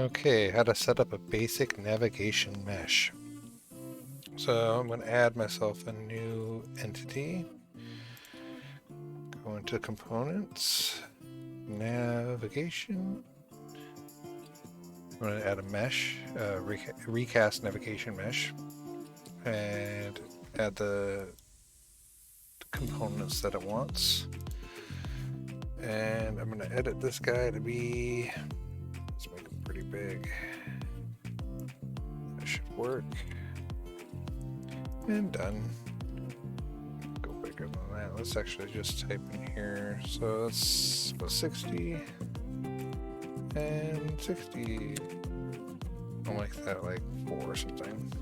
Okay, how to set up a basic navigation mesh. So I'm going to add myself a new entity. Go into components, navigation. I'm going to add a mesh, recast navigation mesh, and add the components that it wants. And I'm going to edit this guy to be, let's make him pretty big. That should work. And done. Go bigger than that. Let's actually just type in here. So let's go 60 and 60. I'll make that like 4 or something.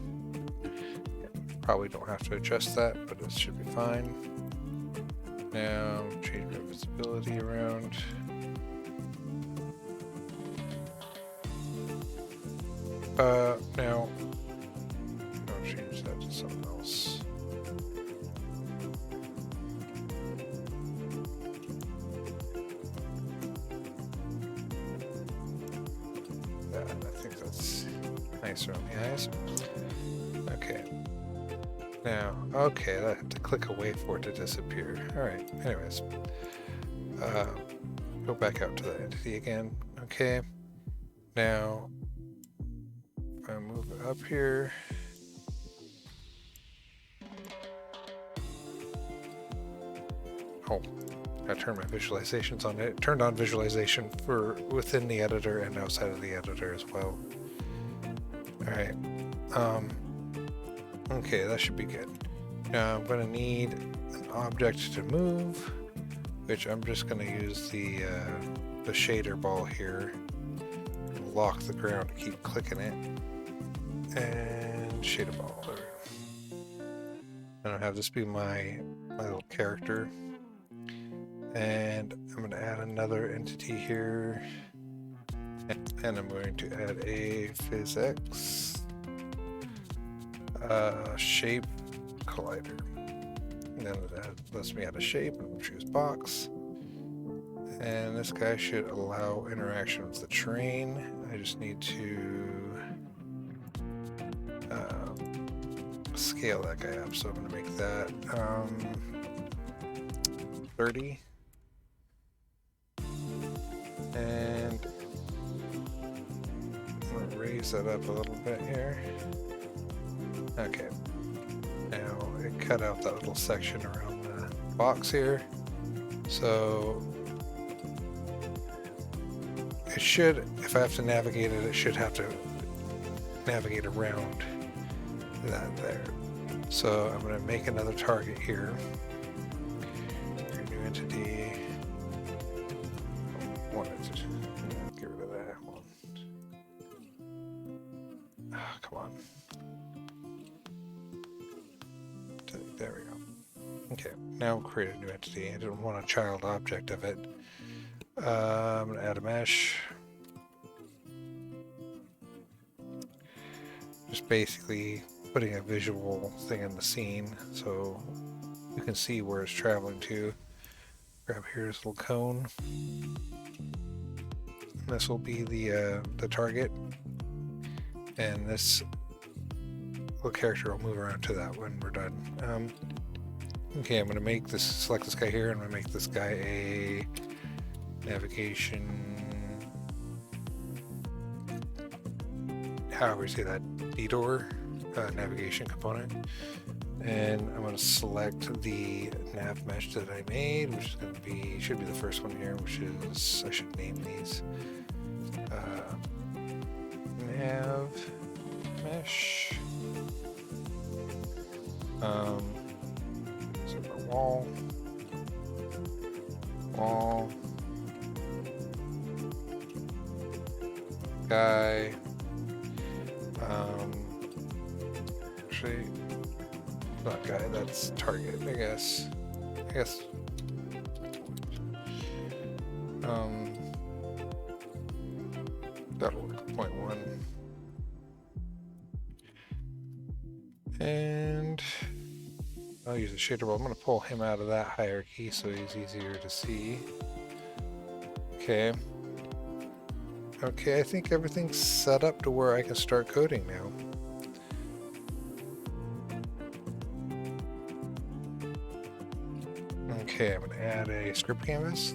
Probably don't have to adjust that, but it should be fine. Now change my visibility around. Now I'll change that to something else. Yeah, I think that's nicer on the eyes. Okay. Now, okay, I have to click away for it to disappear. Alright, anyways. Go back out to the entity again. Okay. Now, if I move it up here. Oh, I turned my visualizations on. It turned on visualization for within the editor and outside of the editor as well. Alright. Okay, that should be good. Now I'm going to need an object to move, which I'm just going to use the shader ball here and lock the ground to keep clicking it. And shader ball. There we go. And I'll have this be my little character. And I'm going to add another entity here. And I'm going to add a PhysX shape collider. And then that lets me add a shape and choose box. And this guy should allow interaction with the terrain. I just need to scale that guy up. So I'm going to make that 30. And I'm going to raise that up a little bit here. Okay. Now it cut out that little section around the box here. So it should, if I have to navigate it, it should have to navigate around that there. So I'm going to make another target here. New entity. Get rid of that one. Oh, come on. There we go. Okay, now create a new entity. I don't want a child object of it. I'm going to add a mesh. Just basically putting a visual thing in the scene so you can see where it's traveling to. Grab here this little cone. And this will be the target. And this little character will move around to that when we're done. Okay, I'm going to make this, select this guy here, and I'm going to make this guy a navigation, however you say that, detour navigation component. And I'm going to select the nav mesh that I made, which is going to be, should be the first one here, which is, I should name these nav mesh. So my wall, guy, actually, not guy, that's target, I guess, that'll work, 0.1, and I'll use a shader ball. I'm going to pull him out of that hierarchy so he's easier to see. Okay. Okay, I think everything's set up to where I can start coding now. Okay, I'm going to add a script canvas.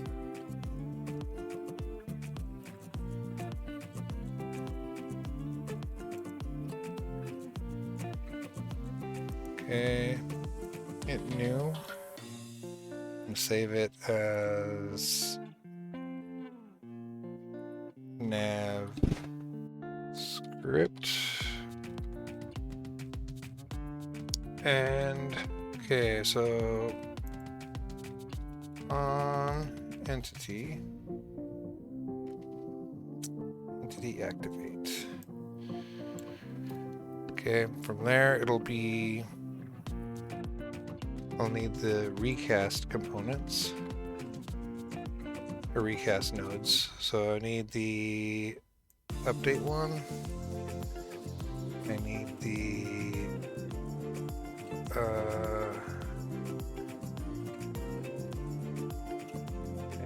Okay, hit new and save it as nav script. And okay, so on entity activate. Okay, from there it'll be, I'll need the recast components, or recast nodes. So I need the update one. I need the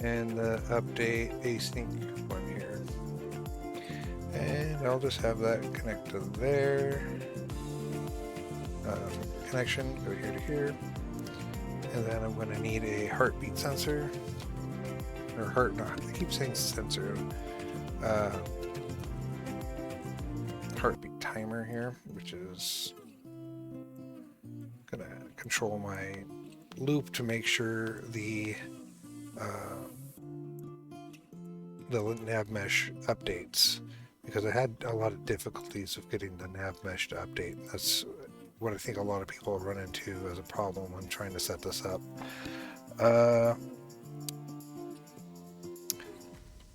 and the update async one here. And I'll just have that connect to there. Connection, go here to here. And then I'm going to need a heartbeat sensor. Or I keep saying sensor. Heartbeat timer here, which is going to control my loop to make sure the nav mesh updates, because I had a lot of difficulties of getting the nav mesh to update. That's what I think a lot of people run into as a problem when trying to set this up.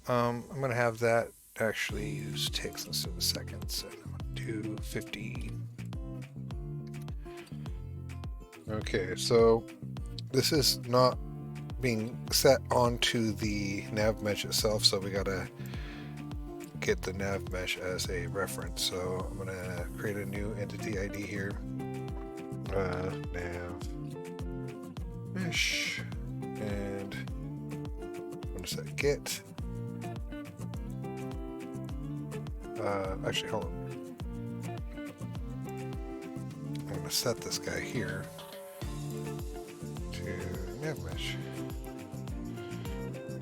I'm going to have that actually use ticks instead of seconds, and I'm going to do 50. Okay, so this is not being set onto the nav mesh itself, so we got to get the nav mesh as a reference. So I'm going to create a new entity ID here. Nav mesh, and I'm going to set get. Actually, hold on. I'm going to set this guy here to nav mesh.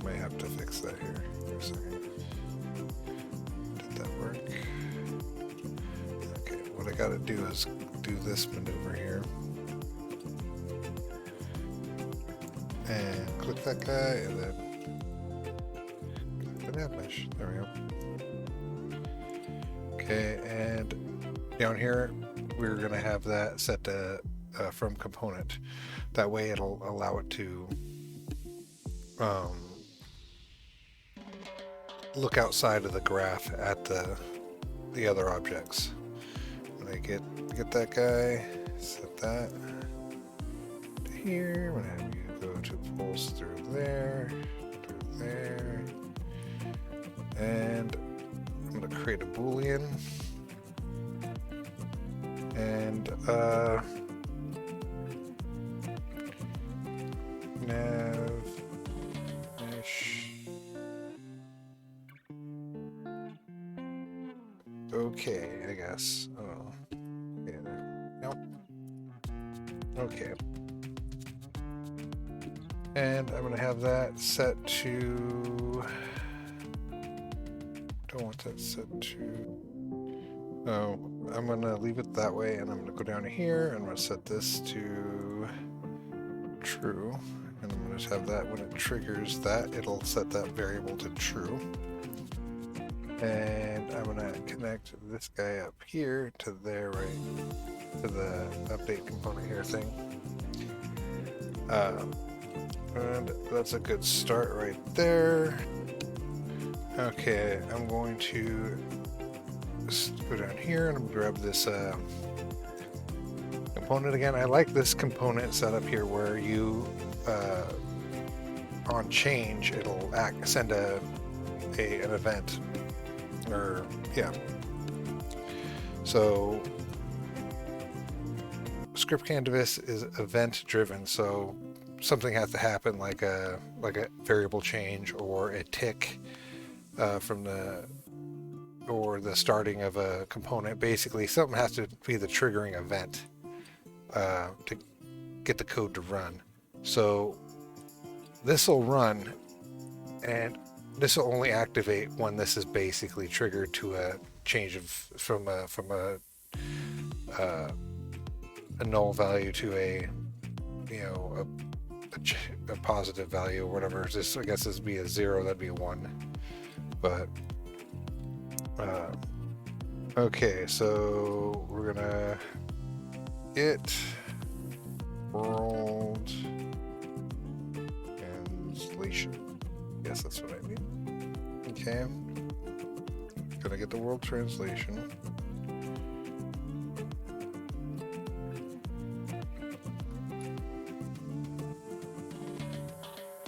Might have to fix that here for a second. Did that work? Okay, what I got to do is do this maneuver here. And click that guy, and then click the nav mesh. There we go. Okay, and down here, we're going to have that set to from component. That way it'll allow it to look outside of the graph at the other objects. When I get that guy, set that to here. When I have you go to pulse through there, and I'm going to create a boolean, and nav mesh. Okay, I guess. Oh, yeah. Nope. Okay. And I'm going to have that set to. Don't want that set to. Oh, I'm going to leave it that way, and I'm going to go down to here, and I'm going to set this to true. And I'm going to just have that when it triggers that, it'll set that variable to true. And I'm going to connect this guy up here to there, right to the update component here thing. And that's a good start right there. Okay, I'm going to just go down here and I'm going to grab this component again. I like this component setup here where you, on change, it'll send an event. Or, yeah. So, script canvas is event driven, so something has to happen like a variable change or a tick from the or the starting of a component. Basically, something has to be the triggering event to get the code to run. So this will run, and this will only activate when this is basically triggered to a change of from a null value to a a positive value or whatever. This, I guess, this would be a 0, that'd be a 1. But okay, so we're gonna get world translation. Yes, that's what I mean. Okay, gonna get the world translation.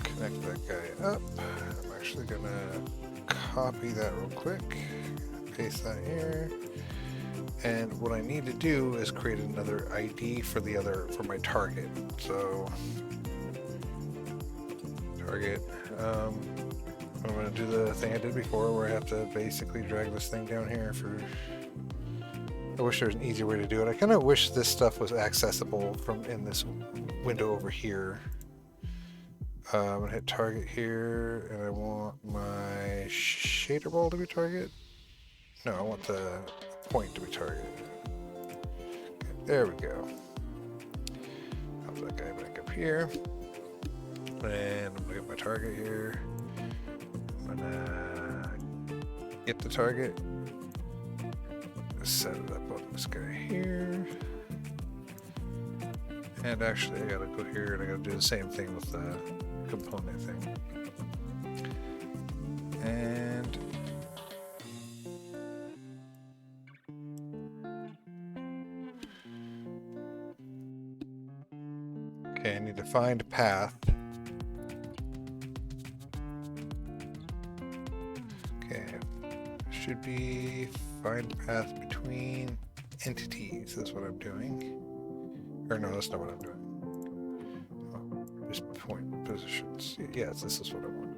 Connect that guy up. I'm actually gonna copy that real quick, paste that here, and what I need to do is create another ID for my target. So target, I'm going to do the thing I did before where I have to basically drag this thing down here. I wish there was an easier way to do it. I kind of wish this stuff was accessible from in this window over here. I'm gonna hit target here, and I want my shader ball to be target. No, I want the point to be target. Okay, there we go. Pop that guy back up here, and I'm gonna get my target here. I'm gonna get the target, set it up on this guy here. And actually, I gotta go here and I gotta do the same thing with the component thing. And okay, I need to find a path. Okay, should be find a path between entities. That's what I'm doing. Or no, that's not what I'm doing. Just point positions. Yes, this is what I want.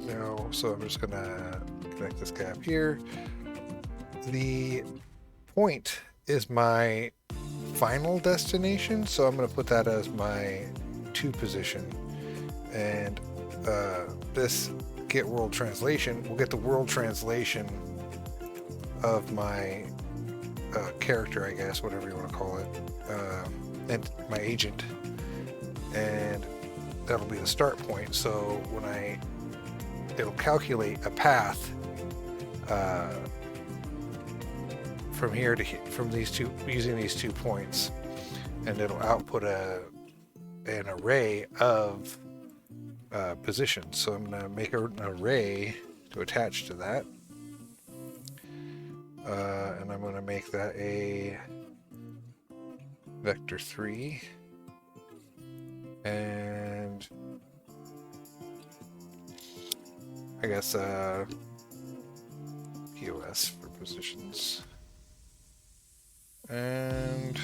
Now, so I'm just gonna connect this guy up here. The point is my final destination, so I'm gonna put that as my 2 position. And this get world translation will get the world translation of my character, I guess, whatever you want to call it, and my agent, and that'll be the start point. So when it'll calculate a path from here to from these two, using these 2 points, and it'll output an array of positions. So I'm going to make an array to attach to that. And I'm going to make that a vector 3, and I guess POS for positions, and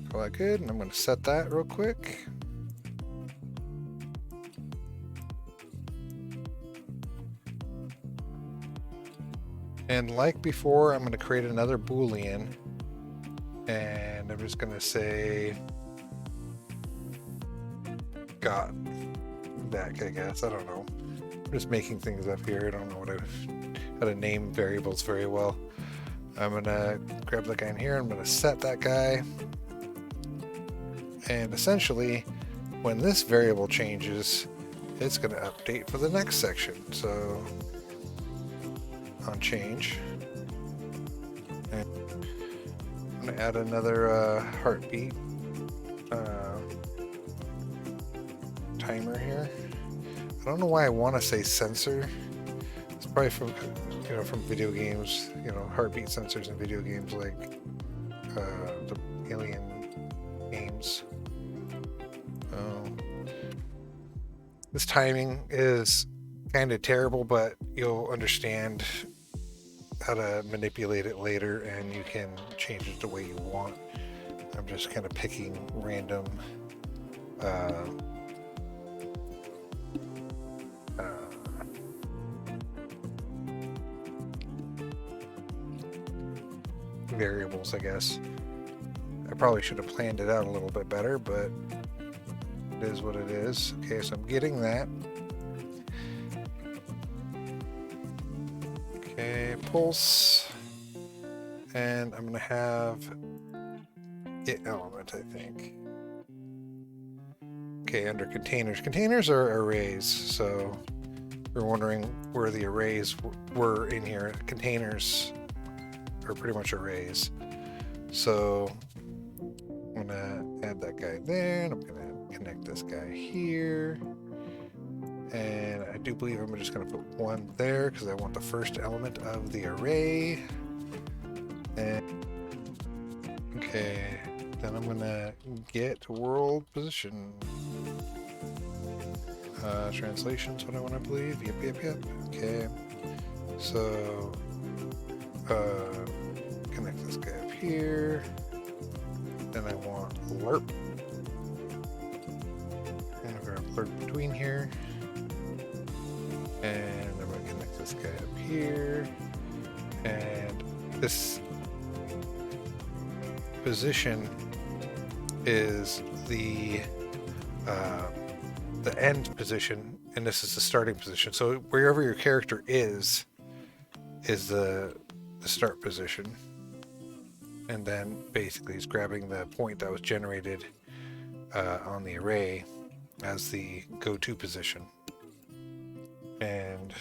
call that good. And I'm going to set that real quick. And like before, I'm going to create another Boolean, and I'm just going to say got back, I guess. I don't know. I'm just making things up here. I don't know how to name variables very well. I'm going to grab the guy in here. I'm going to set that guy. And essentially, when this variable changes, it's going to update for the next section. So on change, and I'm going to add another heartbeat timer here. I don't know why I want to say sensor. It's probably from from video games, heartbeat sensors in video games like the Alien games. This timing is kind of terrible, but you'll understand how to manipulate it later, and you can change it the way you want. I'm just kind of picking random variables, I guess. I probably should have planned it out a little bit better, but it is what it is. Okay, so I'm getting that. Okay, pulse. And I'm going to have get element, I think. Okay, under containers. Containers are arrays, so we're wondering where the arrays were in here. Containers are pretty much arrays. So I'm gonna add that guy there, and I'm gonna connect this guy here. And I do believe I'm just gonna put one there because I want the first element of the array. And okay, then I'm gonna get world position. Translation's what I want to believe. Yep. Okay. So connect this guy up here. Then I want lerp. And I'm going to lerp between here. And I'm going to connect this guy up here. And this position is the end position, and this is the starting position. So wherever your character is the start position. And then basically it's grabbing the point that was generated on the array as the go-to position. And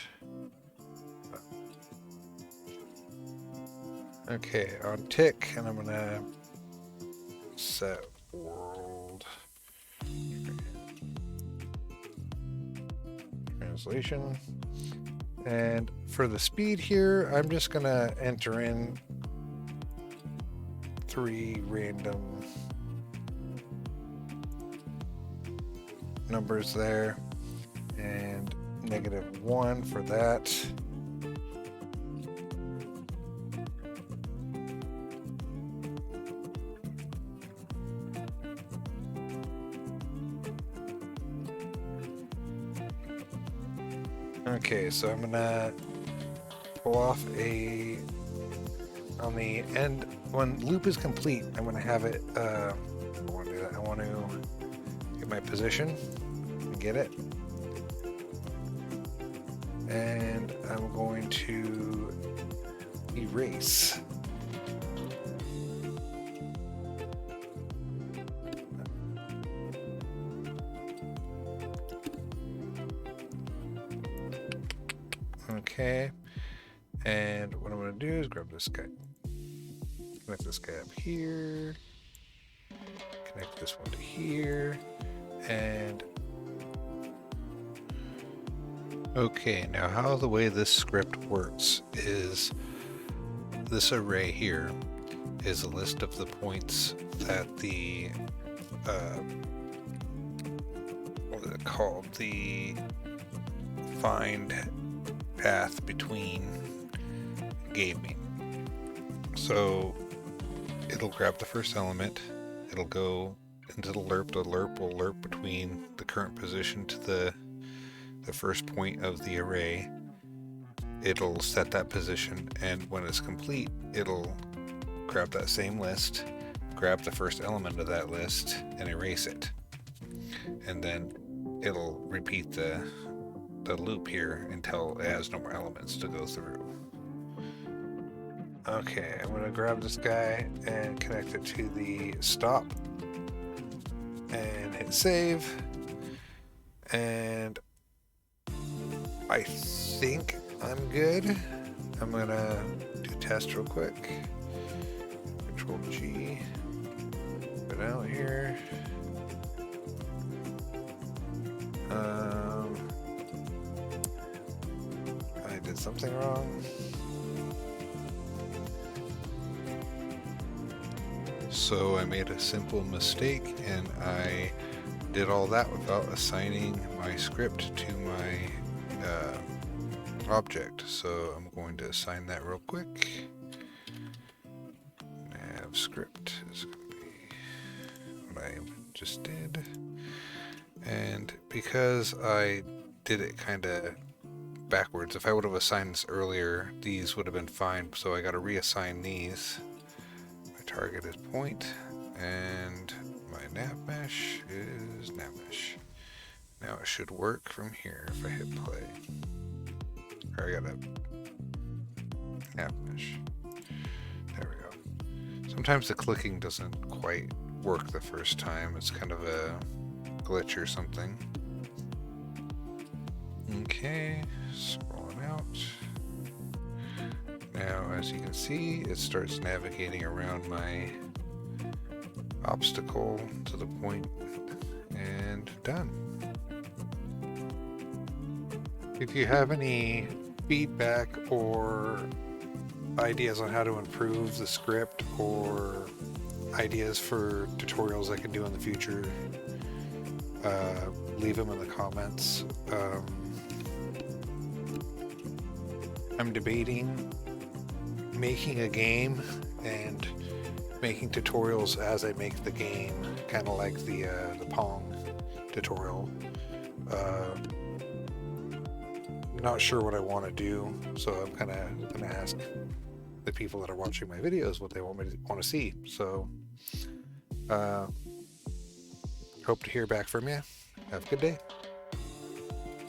okay, on tick, and I'm gonna set world translation. And for the speed here, I'm just gonna enter in 3 random numbers there, and -1 for that. Okay, so I'm gonna pull off on the end, when loop is complete, I'm gonna have it, I want to do that. I want to get my position and get it. And I'm going to erase. Okay, and what I'm going to do is grab this guy, connect this guy up here, connect this one to here, and okay, now how the way this script works is this array here is a list of the points that the what is it called, the find path between gave me. So it'll grab the first element, it'll go into the lerp will lerp between the current position to the first point of the array. It'll set that position, and when it's complete, it'll grab that same list, grab the first element of that list, and erase it. And then it'll repeat the loop here until it has no more elements to go through. Okay, I'm going to grab this guy and connect it to the stop and hit save. And I think I'm good. I'm going to do test real quick. Control G. Put it out here. I did something wrong. So I made a simple mistake, and I did all that without assigning my script to my object. So I'm going to assign that real quick. Nav script is going to be what I just did. And because I did it kind of backwards, if I would have assigned this earlier, these would have been fine. So I got to reassign these. target is point, and my nav mesh is nav mesh. Now it should work from here if I hit play. Or I gotta nav mesh. There we go. Sometimes the clicking doesn't quite work the first time. It's kind of a glitch or something. Okay, scrolling out. Now, as you can see, it starts navigating around my obstacle to the point, and done. If you have any feedback or ideas on how to improve the script or ideas for tutorials I can do in the future, leave them in the comments. I'm debating making a game and making tutorials as I make the game, kind of like the Pong tutorial. Not sure what I want to do, so I'm kind of going to ask the people that are watching my videos what they want to see. So hope to hear back from you. Have a good day.